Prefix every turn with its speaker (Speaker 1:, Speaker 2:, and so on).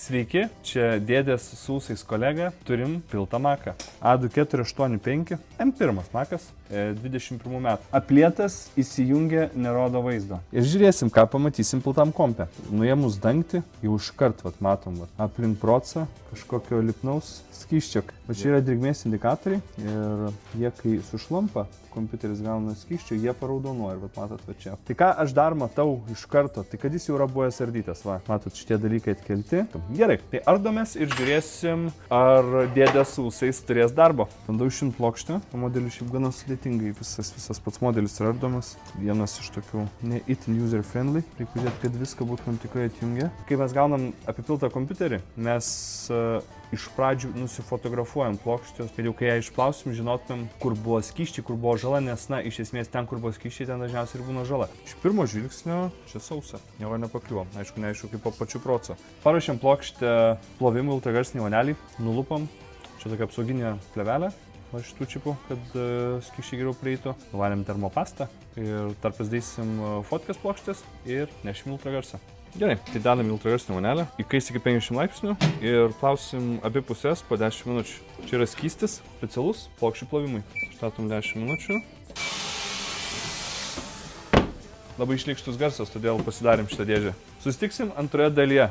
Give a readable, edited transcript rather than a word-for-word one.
Speaker 1: Sveiki, čia dėdės su ūsais kolega, turim piltą maką. A2485, M1 makas, 21 metų. Aplietas įsijungia, nerodo vaizdo. Ir žiūrėsim, ką pamatysim piltam kompe. Nuėmus dangtį, jau iškart matom, aplink procą kažkokio lipnaus skysčio. Va čia yra drėgmės indikatoriai ir jie, kai sušlampa, kompiuteris gauna skysčio, jie paraudonuoja ir matot va čia. Tai ką aš dar matau iš karto, tai kad jis jau yra buvęs ardytas, va, matot šitie dalykai atkelti. Gerai, tai ardomės ir žiūrėsim, ar dėdės su ūsais turės darbo. Bandau išimti plokštę, modelis šiaip gana sudėtingai, visas pats modelis yra ardomas. Vienas iš tokių ne itin user friendly, reikia žiūrėti, kad viską būtumėm tikrai atjungę. Kai mes gaunam apipiltą kompiuterį, mes iš pradžių nusifotografuojam plokštės, kad jau kai ją išplausim, žinotumėm, kur buvo skysčiai, kur buvo žala, nes, na, iš esmės ten, kur buvo skysčiai, ten dažniausiai ir būna žala. Iš pirmo žvilgsnio čia sausa, nieko nepakliuvom, neaišku kaip po pačių proco. Paruošėm plokštę plovimui ultragarsinį vonelį, nulupam, čia tokia apsauginė plevelė, va šitų čipų, kad skysčiai geriau prieitų. Nuvalėm termopastą ir tarp pasidėsim fotkas plokštės ir nešim ultragarsą. Gerai, tai dedam ultragarsinę vonelę, įkais iki 50 laipsnių ir plausim abi pusės po 10 minučių. Čia yra skystis, specialus plokščių plovimui. Statom 10 minučių. Labai šlykštus garsas, todėl pasidarėm šitą dėžę. Susitiksim antroje dalyje.